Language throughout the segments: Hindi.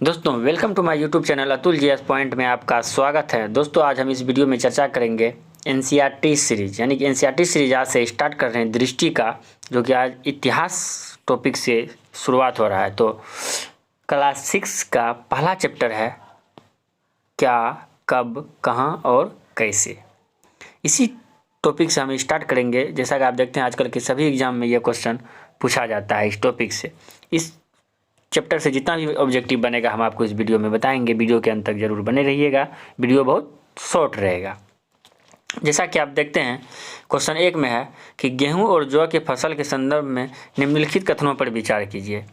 दोस्तों welcome to my YouTube channel Atul GS point में आपका स्वागत है। दोस्तों आज हम इस वीडियो में चर्चा करेंगे एनसीईआरटी सीरीज, यानी कि एनसीईआरटी सीरीज आज से स्टार्ट कर रहे हैं दृष्टि का, जो कि आज इतिहास टॉपिक से शुरुआत हो रहा है। तो क्लास 6 का पहला चैप्टर है क्या, कब, कहाँ और कैसे। इसी टॉपिक से हम स्टार्ट करेंगे। जैसा कि आप देखते हैं आजकल के सभी एग्जाम में ये क्वेश्चन पूछा जाता है इस टॉपिक से। इस चैप्टर से जितना भी ऑब्जेक्टिव बनेगा हम आपको इस वीडियो में बताएंगे। वीडियो के अंत तक जरूर बने रहिएगा, वीडियो बहुत शॉर्ट रहेगा। जैसा कि आप देखते हैं क्वेश्चन 1 में है कि गेहूं और जौ के फसल के संदर्भ में निम्नलिखित कथनों पर विचार कीजिए।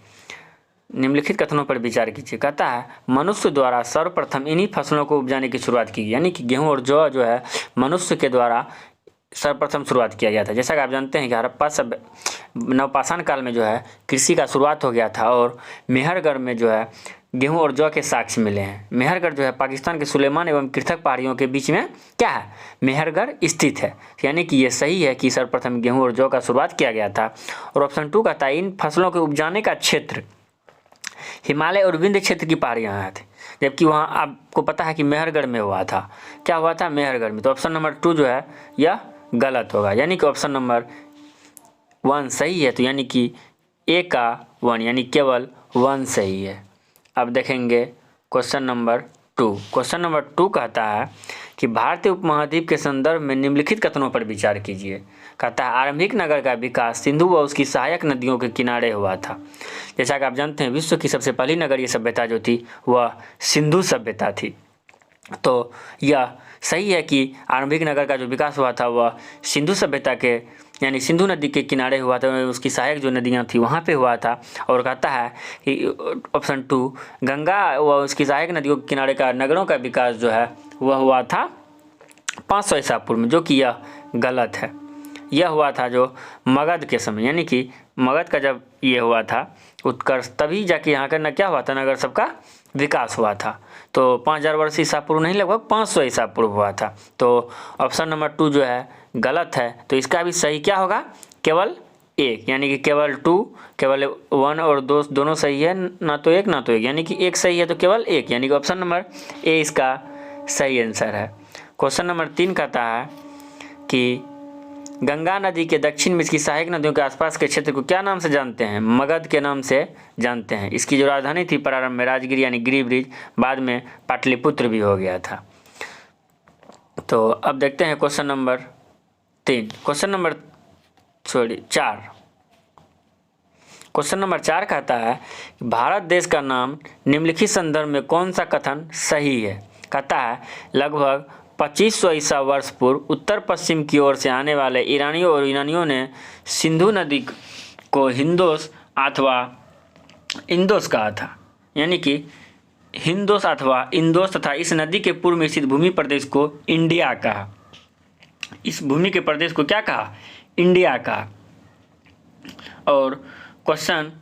निम्नलिखित कथनों पर विचार कीजिए। कहता है मनुष्य द्वारा सर्वप्रथम इन्हीं फसलों को उपजाने की शुरुआत की, यानी कि गेहूं और जौ जो है मनुष्य के द्वारा सर्वप्रथम शुरुआत किया गया था। जैसा कि आप जानते हैं कि हड़प्पा सब नवपाषाण काल में जो है कृषि का शुरुआत हो गया था और मेहरगढ़ में जो है गेहूं और जौ के साक्ष्य मिले हैं। मेहरगढ़ जो है पाकिस्तान के सुलेमान एवं कृथक पहाड़ियों के बीच में क्या है, मेहरगढ़ स्थित है। यानी कि ये सही है कि सर्वप्रथम गेहूं और जौ का शुरुआत किया गया था। और ऑप्शन 2 कहता है इन फसलों के उपजाने का क्षेत्र हिमालय और विंध्य क्षेत्र की पहाड़ियाँ थी, जबकि वहाँ आपको पता है कि मेहरगढ़ में हुआ था। क्या हुआ था, मेहरगढ़ में। तो ऑप्शन नंबर 2 जो है यह गलत होगा, यानी कि ऑप्शन नंबर 1 सही है। तो यानी कि ए का 1 यानी केवल 1 सही है। अब देखेंगे क्वेश्चन नंबर 2। क्वेश्चन नंबर 2 कहता है कि भारतीय उपमहाद्वीप के संदर्भ में निम्नलिखित कथनों पर विचार कीजिए। कहता है आरंभिक नगर का विकास सिंधु व उसकी सहायक नदियों के किनारे हुआ था। जैसा कि आप जानते हैं विश्व की सबसे पहली नगरीय सभ्यता जो थी वह सिंधु सभ्यता थी। तो यह सही है कि आरंभिक नगर का जो विकास हुआ था वह सिंधु सभ्यता के यानी सिंधु नदी के किनारे हुआ था, उसकी सहायक जो नदियाँ थी वहाँ पे हुआ था। और कहता है कि ऑप्शन 2 गंगा व उसकी सहायक नदियों के किनारे का नगरों का विकास जो है वह हुआ था 500 ईसा पूर्व में, जो कि यह गलत है। यह हुआ था जो मगध के समय, यानी कि मगध का जब ये हुआ था उत्कर्ष, तभी जाके यहाँ का क्या हुआ था, नगर सबका विकास हुआ था। तो 5000 वर्ष ईसा पूर्व नहीं, लगभग 500 ईसा पूर्व हुआ था। तो ऑप्शन नंबर 2 जो है गलत है। तो इसका भी सही क्या होगा, केवल 1, यानी कि केवल 2, केवल 1 और 2 दोनों सही है, ना तो 1 ना तो 1, यानी कि 1 सही है तो केवल 1, यानी कि ऑप्शन नंबर ए इसका सही आंसर है। क्वेश्चन नंबर 3 कहता है कि गंगा नदी के दक्षिण में इसकी सहायक नदियों के आसपास के क्षेत्र को क्या नाम से जानते हैं। मगध के नाम से जानते हैं। इसकी जो राजधानी थी प्रारंभ में राजगिर यानी गिरिब्रिज, बाद में पाटलिपुत्र भी हो गया था। तो अब देखते हैं question number 3। Question number 4। Question number 4 कहता है भारत देश का नाम निम्नलिखित संदर्भ में कौन सा कथन सही है। कहता है लगभग 2500 ईसा वर्ष पूर्व उत्तर पश्चिम की ओर से आने वाले ईरानियों और यूनानियों ने सिंधु नदी को हिंदोस अथवा इंदोस कहा था, यानी कि हिंदोस अथवा इंदोस, तथा इस नदी के पूर्व में स्थित भूमि प्रदेश को इंडिया कहा। इस भूमि के प्रदेश को क्या कहा, इंडिया कहा। और क्वेश्चन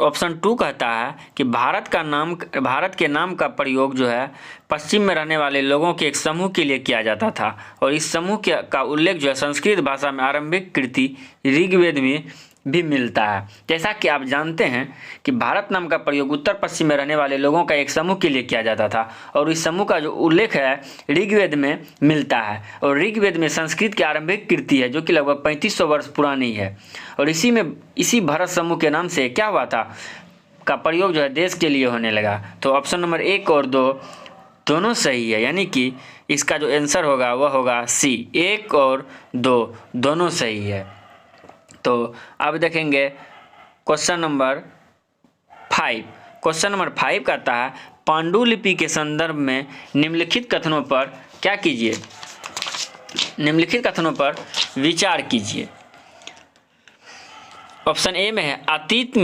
ऑप्शन 2 कहता है कि भारत के नाम का प्रयोग जो है पश्चिम में रहने वाले लोगों के एक समूह के लिए किया जाता था, और इस समूह का उल्लेख जो है संस्कृत भाषा में आरंभिक कृति ऋग्वेद में भी मिलता है। जैसा कि आप जानते हैं कि भारत नाम का प्रयोग उत्तर पश्चिम में रहने वाले लोगों का एक समूह के लिए किया जाता था, और इस समूह का जो उल्लेख है ऋग्वेद में मिलता है, और ऋग्वेद में संस्कृत की आरंभिक कृति है जो कि लगभग 3500 वर्ष पुरानी है। और इसी भारत समूह के नाम से क्या हुआ था का प्रयोग जो है देश के लिए होने लगा। तो ऑप्शन नंबर 1 और 2 दोनों सही है, यानी कि इसका जो आंसर होगा वह होगा सी, 1 और 2 दोनों सही है। तो अब देखेंगे क्वेश्चन नंबर 5। क्वेश्चन नंबर 5 कहता है पांडुलिपि के संदर्भ में निम्नलिखित कथनों पर क्या कीजिए, निम्नलिखित कथनों पर विचार कीजिए। ऑप्शन ए में है अतीत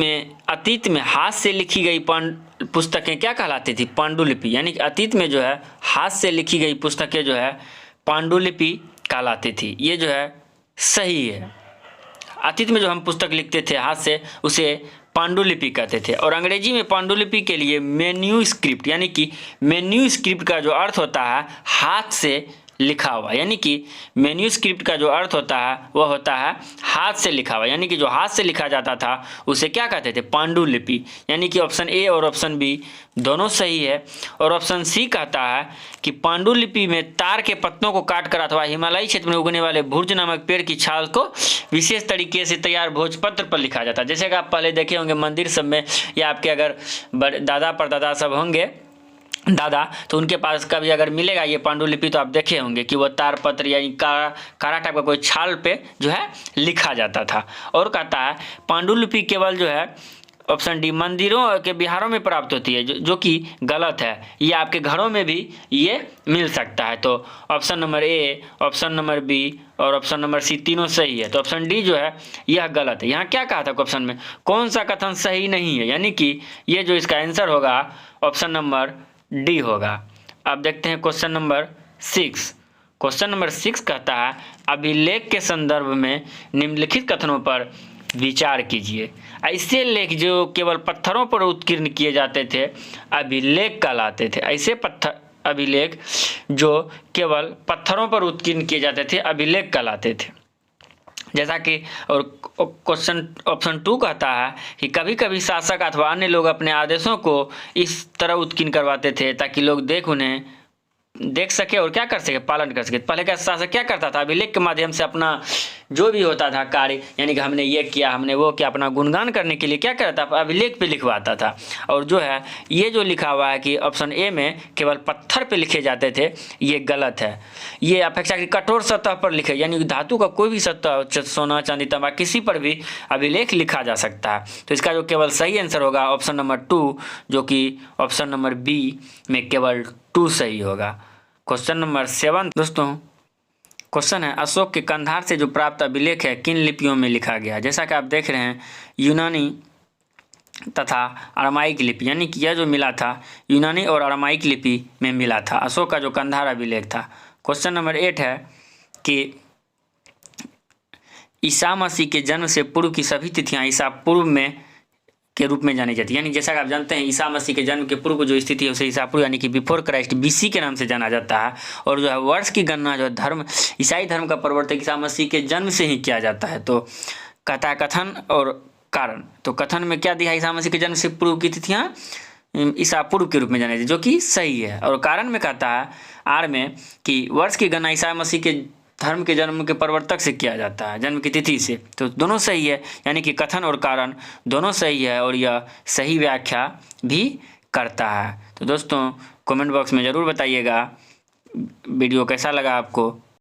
में हाथ से लिखी गई पुस्तकें क्या कहलाती थी, पांडुलिपि, यानी कि अतीत में जो है हाथ से लिखी गई पुस्तकें जो है पांडुलिपि कहलाती थी। ये जो है सही है। अतीत में जो हम पुस्तक लिखते थे हाथ से उसे पांडुलिपि कहते थे। और अंग्रेजी में पांडुलिपि के लिए मेन्यूस्क्रिप्ट, यानी कि मेन्यूस्क्रिप्ट का जो अर्थ होता है हाथ से लिखा हुआ, यानी कि मैन्यूस्क्रिप्ट का जो अर्थ होता है वह होता है हाथ से लिखा हुआ, यानी कि जो हाथ से लिखा जाता था उसे क्या कहते थे, पांडुलिपि। यानी कि ऑप्शन ए और ऑप्शन बी दोनों सही है। और ऑप्शन सी कहता है कि पांडुलिपि में तार के पत्तों को काट कर अथवा हिमालयी क्षेत्र में उगने वाले भुर्ज नामक पेड़ की छाल को विशेष तरीके से तैयार भोजपत्र पर लिखा जाता है। जैसे कि आप पहले देखे होंगे मंदिर सब में, या आपके अगर बड़े दादा परदादा सब होंगे दादा, तो उनके पास कभी अगर मिलेगा ये पांडुलिपि तो आप देखे होंगे कि वो तार पत्र या कारा टाइप का कोई छाल पे जो है लिखा जाता था। और कहता है पांडुलिपि केवल जो है ऑप्शन डी मंदिरों के बिहारों में प्राप्त होती है, जो कि गलत है। ये आपके घरों में भी ये मिल सकता है। तो option number A, option number B और ऑप्शन नंबर सी तीनों सही है। तो ऑप्शन डी जो है यह गलत है। यहाँ क्या कहा था क्वेश्चन में, कौन सा कथन सही नहीं है, यानी कि ये जो इसका आंसर होगा ऑप्शन नंबर डी होगा। अब देखते हैं क्वेश्चन नंबर 6। क्वेश्चन नंबर 6 कहता है अभिलेख के संदर्भ में निम्नलिखित कथनों पर विचार कीजिए। ऐसे लेख जो केवल पत्थरों पर उत्कीर्ण किए जाते थे अभिलेख कहलाते थे। ऐसे अभिलेख जो केवल पत्थरों पर उत्कीर्ण किए जाते थे अभिलेख कहलाते थे। जैसा कि और क्वेश्चन ऑप्शन 2 कहता है कि कभी कभी शासक अथवा अन्य लोग अपने आदेशों को इस तरह उत्कीर्ण करवाते थे ताकि लोग उन्हें देख सके और क्या कर सके, पालन कर सके। पहले का शासक क्या करता था, अभिलेख के माध्यम से अपना जो भी होता था कार्य, यानी कि हमने ये किया हमने वो किया, अपना गुणगान करने के लिए क्या करता था, अभिलेख पे लिखवाता था। और जो है ये जो लिखा हुआ है कि ऑप्शन ए में केवल पत्थर पे लिखे जाते थे, ये गलत है। ये अपेक्षाकृत कठोर सतह पर लिखे, यानी कि धातु का कोई भी सतह, सोना चांदी तांबा किसी पर भी अभिलेख लिखा जा सकता है। तो इसका जो केवल सही आंसर होगा ऑप्शन नंबर 2, जो कि ऑप्शन नंबर बी में केवल 2 सही होगा। क्वेश्चन नंबर 7 दोस्तों, क्वेश्चन है अशोक के कंधार से जो प्राप्त अभिलेख है किन लिपियों में लिखा गया। जैसा कि आप देख रहे हैं यूनानी तथा अरामाइक लिपि, यानी कि यह जो मिला था यूनानी और अरामाइक लिपि में मिला था अशोक का जो कंधार अभिलेख था। क्वेश्चन नंबर 8 है कि ईसा मसीह के जन्म से पूर्व की सभी तिथियां ईसा पूर्व में के रूप में जानी जाती है। यानी जैसा कि आप जानते हैं ईसा मसीह के जन्म के पूर्व जो स्थिति है उसे ईसा पूर्व यानी कि बिफोर क्राइस्ट BC के नाम से जाना जाता है। और जो है वर्ष की गणना जो है धर्म ईसाई धर्म का प्रवर्तक ईसा मसीह के जन्म से ही किया जाता है। तो कहता है कथन और कारण। तो कथन में क्या दिया, ईसा मसीह के जन्म से पूर्व की तिथियां ईसा पूर्व के रूप में जानी जाती है, जो कि सही है। और कारण में कहता है आर में कि वर्ष की गणना ईसा मसीह के धर्म के जन्म के प्रवर्तक से किया जाता है, जन्म की तिथि से। तो दोनों सही है, यानी कि कथन और कारण दोनों सही है और यह सही व्याख्या भी करता है। तो दोस्तों कमेंट बॉक्स में ज़रूर बताइएगा वीडियो कैसा लगा आपको।